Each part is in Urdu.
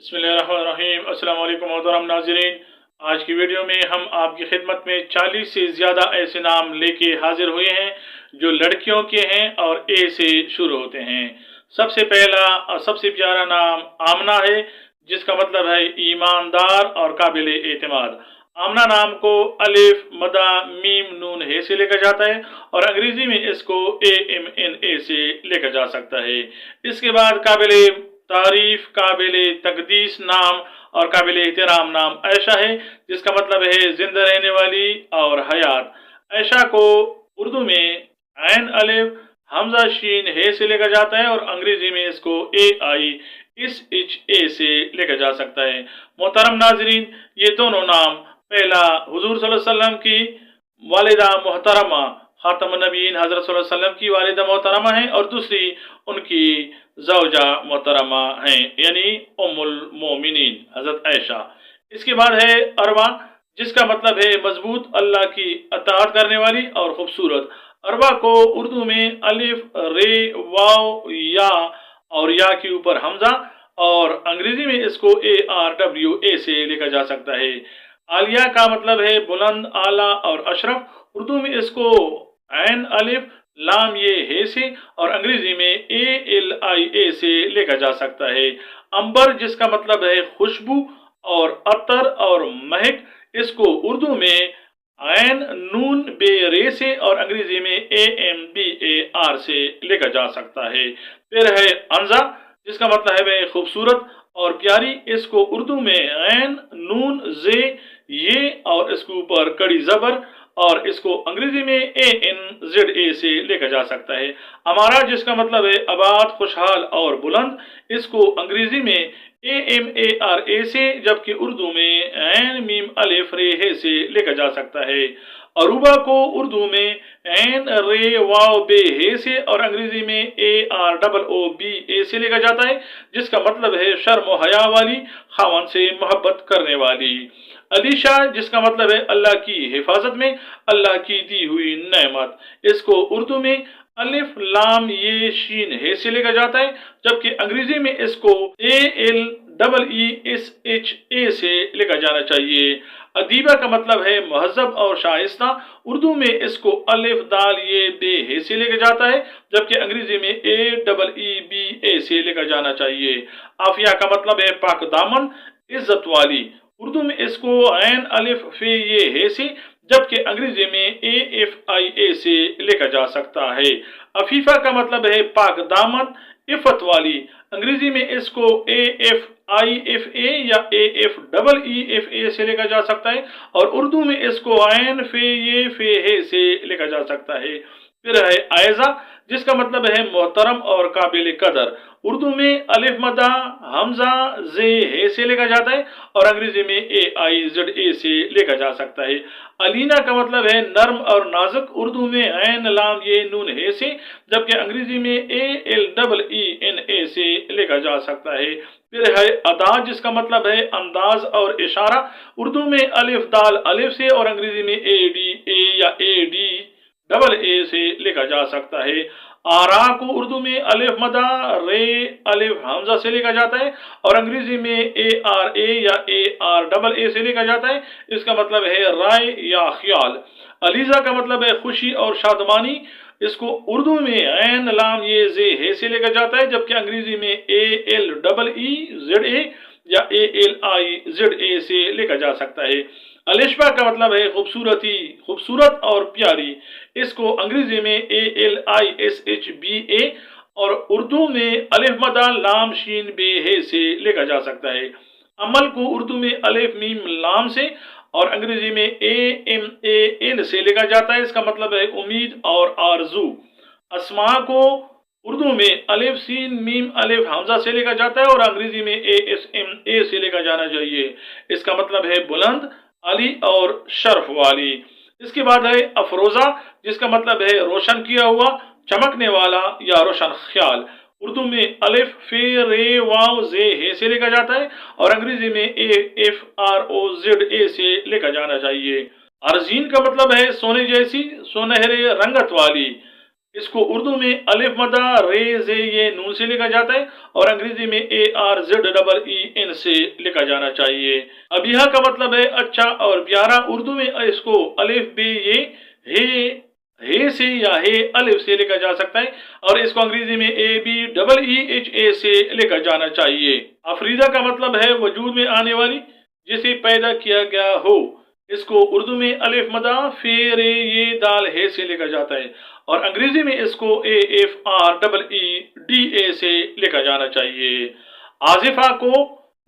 بسم اللہ الرحمن الرحیم۔ السلام علیکم محترم ناظرین، آج کی ویڈیو میں ہم آپ کی خدمت میں 40 سے زیادہ ایسے نام لے کے حاضر ہوئے ہیں جو لڑکیوں کے ہیں اور اے سے شروع ہوتے ہیں۔ سب سے پہلا اور سب سے پیارا نام آمنہ ہے، جس کا مطلب ہے ایماندار اور قابل اعتماد۔ آمنہ نام کو الف مدہ میم نون ہے سے لکھا جاتا ہے اور انگریزی میں اس کو AMNA سے لکھا جا سکتا ہے۔ اس کے بعد قابل تعریف، قابل تقدیس نام اور قابل احترام نام عائشہ ہے، جس کا مطلب ہے زندہ رہنے والی اور حیات۔ عائشہ کو اردو میں عین الف حمزہ شین ہے سے لکھا جاتا ہے اور انگریزی میں اس کو AISHA سے لکھا جا سکتا ہے۔ محترم ناظرین، یہ دونوں نام پہلا حضور صلی اللہ علیہ وسلم کی والدہ محترمہ خاتم النبیین حضرت صلی اللہ علیہ وسلم کی والدہ محترمہ ہیں اور دوسری ان کی زوجہ محترمہ ہیں، یعنی ام المومنین حضرت عائشہ۔ اس کے بعد ہے اروا، جس کا مطلب ہے مضبوط، اللہ کی اطاعت کرنے والی اور خوبصورت۔ اروا کو اردو میں الف رے واو یا اور یا کے اوپر حمزہ اور انگریزی میں اس کو ARWA سے لکھا جا سکتا ہے۔ عالیہ کا مطلب ہے بلند، اعلیٰ اور اشرف۔ اردو میں اس کو عین الف لام یہ ہے سے اور انگریزی میں ALIA سے لکھا جا سکتا ہے۔ امبر، جس کا مطلب ہے خوشبو اور عطر اور مہک، اس کو اردو میں عین نون بے رے سے اور انگریزی میں AMBAR سے لکھا جا سکتا ہے۔ پھر ہے انزا، جس کا مطلب ہے خوبصورت اور پیاری، اس کو اردو میں عین نون زے یہ اور اس کے اوپر کڑی زبر اور اس کو انگریزی میں ANZA سے لکھا جا سکتا ہے۔ امارا، جس کا مطلب ہے آباد، خوشحال اور بلند، اس کو انگریزی میں AMARA سے جبکہ اردو میں عین میم الف رے ہے سے لکھا جا سکتا ہے۔ عروبہ کو اردو میں عین رے واو بے ہے سے اور انگریزی میں AROOBA سے لکھا جاتا ہے، جس کا مطلب ہے شرم و حیا والی، خاوند سے محبت کرنے والی۔ علیشہ، جس کا مطلب ہے اللہ کی حفاظت میں، اللہ کی دی ہوئی نعمت، اس کو اردو میں الف لام یہ شین ہے سے لکھا جاتا ہے جبکہ انگریزی میں اس کو ALEESHA سے لکھا جانا چاہیے۔ ادیبہ کا مطلب ہے مہذب اور شائستہ، اردو میں اس کو الف دال یہ بے ہے سے لکھا جاتا ہے جبکہ انگریزی میں AEEBA سے لکھا جانا چاہیے۔ عافیہ کا مطلب ہے پاک دامن، عزت والی، اردو میں اس کو عین الف فے یہ ہے سے جبکہ انگریزی میں AFIA سے لکھا جا سکتا ہے۔ عفیفہ کا مطلب ہے پاک دامن، عفت والی، انگریزی میں اس کو AFIFA یا AFEEFA سے لکھا جا سکتا ہے اور اردو میں اس کو عین فے یہ فے ہے سے لکھا جا سکتا ہے۔ پھر ہے عائزہ، جس کا مطلب ہے محترم اور قابل قدر، اردو میں الف مدہ حمزہ زے ہے سے لکھا جاتا ہے اور انگریزی میں AIZA سے لکھا جا سکتا ہے۔ علینا کا مطلب ہے نرم اور نازک، اردو میں عین لام یہ نون ہے سے جبکہ انگریزی میں ALEENA سے لکھا جا سکتا ہے۔ پھر ہے ادا، جس کا مطلب ہے انداز اور اشارہ، اردو میں الف دال الف سے اور انگریزی میں ADA یا ADAA سے لکھا جا سکتا ہے۔ آرا کو اردو میں الف مدہ رے الف حمزہ سے لکھا جاتا ہے اور انگریزی میں ARA یا ARAA سے لکھا جاتا ہے، اس کا مطلب ہے رائے یا خیال۔ علیزہ کا مطلب ہے خوشی اور شادمانی، اس کو اردو میں عین لام یہ زے ہے سے لکھا جاتا ہے جبکہ انگریزی میں ALEEZA یا ALIZA سے لکھا جا سکتا ہے۔ الشبہ کا مطلب ہے خوبصورتی، خوبصورت اور پیاری، اس کو انگریزی میں ALISHBA اور اردو میں الف مدہ لام شین بے ہے سے لکھا جا سکتا ہے۔ عمل کو اردو میں الف میم لام سے اور انگریزی میں AMAN سے لکھا جاتا ہے، اس کا مطلب ہے امید اور آرزو۔ اسماء کو اردو میں الف سین میم الف حمزہ سے لکھا جاتا ہے اور انگریزی میں ASMA سے لکھا جانا چاہیے، اس کا مطلب ہے بلند، علی اور شرف والی۔ اس کے بعد ہے افروزہ، جس کا مطلب ہے روشن کیا ہوا، چمکنے والا یا روشن خیال، اردو میں الف فے رے واو زے ہے سے لکھا جاتا ہے اور انگریزی میں AFROZA سے لکھا جانا چاہیے۔ ارزین کا مطلب ہے سونے جیسی، سنہرے رنگت والی، اس کو اردو میں الف مدہ رے زے یہ نون سے لکھا جاتا ہے اور انگریزی میں ARZEEN سے لکھا جانا چاہیے۔ ابیہا کا مطلب ہے اچھا اور پیارا، اردو میں اس کو الف بے یہ ہے سے یا ہے الف سے لکھا جا سکتا ہے اور اس کو انگریزی میں ABEEHA سے لکھا جانا چاہیے۔ افریدہ کا مطلب ہے وجود میں آنے والی، جسے پیدا کیا گیا ہو، اس کو اردو میں الف مدہ فے رے یہ دال ہے سے لکھا جاتا ہے اور انگریزی میں اس کو AFREEDA سے لکھا جانا چاہیے۔ آزفہ کو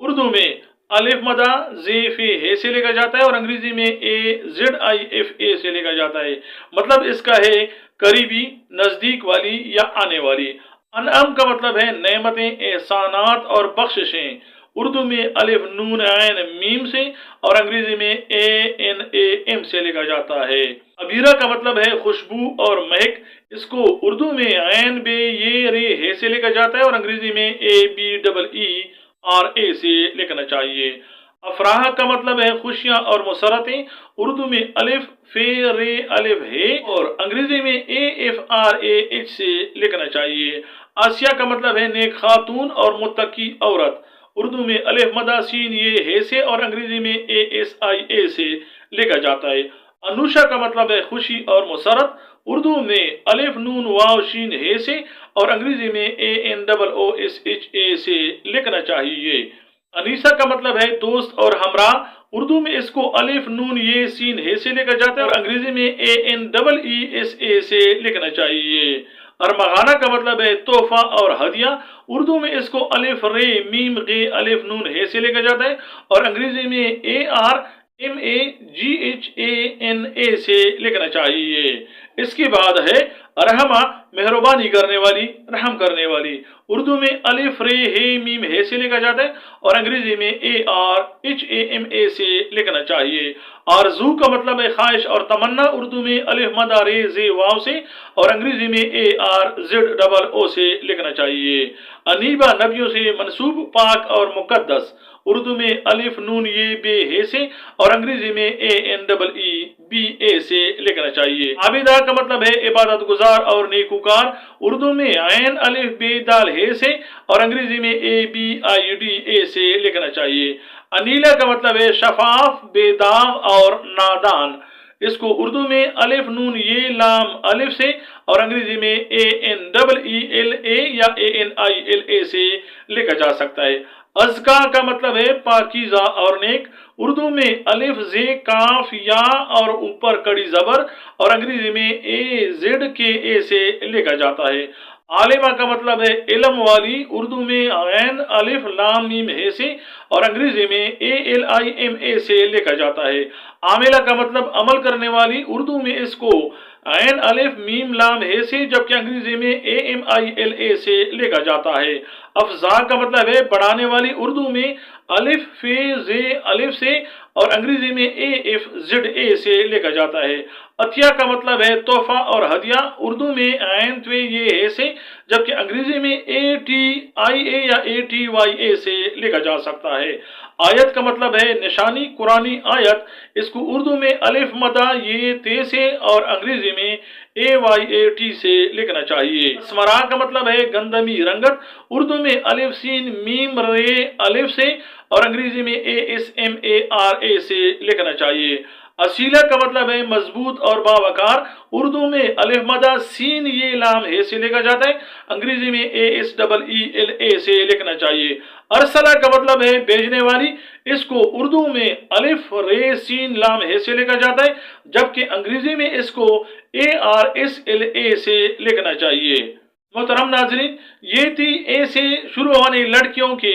اردو میں الف مدہ زے فے ہے سے لکھا جاتا ہے اور انگریزی میں AZIFA سے لکھا جاتا ہے، مطلب اس کا ہے قریبی، نزدیک والی یا آنے والی۔ انعام کا مطلب ہے نعمتیں، احسانات اور بخششیں، اردو میں الف نون عین میم سے اور انگریزی میں ANAM سے لکھا جاتا ہے۔ ابیرہ کا مطلب ہے خوشبو اور مہک، اس کو اردو میں عین بے یہ رے ہے سے لکھا جاتا ہے اور انگریزی میں ABEERA سے لکھنا چاہیے۔ افراح کا مطلب ہے خوشیاں اور مسرتیں، اردو میں الف فے رے الف ہے اور انگریزی میں AFRAH سے لکھنا چاہیے۔ آسیہ کا مطلب ہے نیک خاتون اور متقی عورت، اردو میں الف مدہ سین یہ ہے سے اور انگریزی میں ASIA سے لکھا جاتا ہے۔ انوشا کا مطلب ہے خوشی اور مسرت، اردو میں الف نون واو شین ہے سے اور انگریزی میں ANOOSHA سے لکھنا چاہیے۔ انیسہ کا مطلب ہے دوست اور ہمراہ، اردو میں اس کو الف نون یہ سین ہے سے لکھا جاتا ہے اور انگریزی میں ANEESA سے لکھنا چاہیے۔ ارمغانہ کا مطلب ہے تحفہ اور ہدیہ، اردو میں اس کو الف رے میم غے الف نون ہے سے لکھا جاتا ہے اور انگریزی میں ARMAGHANA سے لکھنا چاہیے۔ اس کے بعد ہے رحمہ، مہربانی کرنے والی، رحم کرنے والی، اردو میں الف رے ہے میم ہے سے لکھا جاتا ہے اور انگریزی میں ARHAMA سے لکھنا چاہیے۔ آرزو کا مطلب ہے خواہش اور تمنا، اردو میں الف مدہ رے زے واو سے اور انگریزی میں ARZOO سے لکھنا چاہیے۔ انیبہ، نبیوں سے منسوب، پاک اور مقدس، اردو میں الف نون یہ بے ہے سے اور انگریزی میں ANEEBA سے لکھنا چاہیے۔ عابدہ کا مطلب ہے عبادت گزار اور نیکوکار، اردو میں عین الف بے دال ہے سے اور انگریزی میں ABIDA سے لکھنا چاہیے۔ انیلہ کا مطلب ہے شفاف، بے داغ اور نادان، اس کو اردو میں الف نون یہ لام الف سے اور انگریزی میں ANEELA یا ANILA سے لکھا جا سکتا ہے۔ ازکا کا مطلب ہے پاکیزہ اور نیک، اردو میں الف زے کاف یا اور اوپر کڑی زبر اور انگریزی میں AZKA سے لکھا جاتا ہے۔ عالمہ کا مطلب ہے علم والی، اردو میں عین الف لام میم ہے سے اور انگریزی میں ALIMA سے لکھا جاتا ہے۔ عاملہ کا مطلب عمل کرنے والی، اردو میں اس کو عین الف میم لام ہے سے جبکہ انگریزی میں AMILA سے لکھا جاتا ہے۔ افزا کا مطلب ہے بڑھانے والی، اردو میں الف فے زے الف سے اور انگریزی میں AFZA سے لکھا جاتا ہے۔ عطیہ کا مطلب ہے تحفہ اور ہدیہ، اردو میں عین توے یہ ہے سے جبکہ انگریزی میں ATIA یا ATYA سے لکھا جا سکتا ہے۔ آیت کا مطلب ہے نشانی، قرآنی آیت، اس کو اردو میں الف مدہ یہ تے سے اور انگریزی میں AYAT سے لکھنا چاہیے۔ اسمرا کا مطلب ہے گندمی رنگت، اردو میں الف سین میم رے الف سے اور انگریزی میں ASMARA سے لکھنا چاہیے۔ اصیلہ کا مطلب ہے مضبوط اور باوقار، اردو میں الف مدہ سین یہ لام ہے سے لکھا جاتا ہے، انگریزی میں ASEELA سے لکھنا چاہیے۔ ارسلہ کا مطلب ہے بھیجنے والی، اس کو اردو میں الف رے سین لام ہے سے لکھا جاتا ہے جبکہ انگریزی میں اس کو ARSLA سے لکھنا چاہیے۔ محترم ناظرین، یہ تھی اے سے شروع ہونے لڑکیوں کے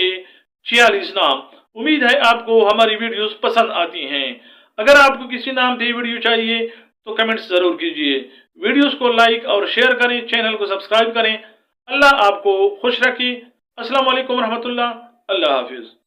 46 نام۔ امید ہے آپ کو ہماری ویڈیوز پسند آتی ہیں۔ اگر آپ کو کسی نام پہ ویڈیو چاہیے تو کمنٹس ضرور کیجئے، ویڈیوز کو لائک اور شیئر کریں، چینل کو سبسکرائب کریں۔ اللہ آپ کو خوش رکھے۔ السلام علیکم ورحمۃ اللہ۔ اللہ حافظ۔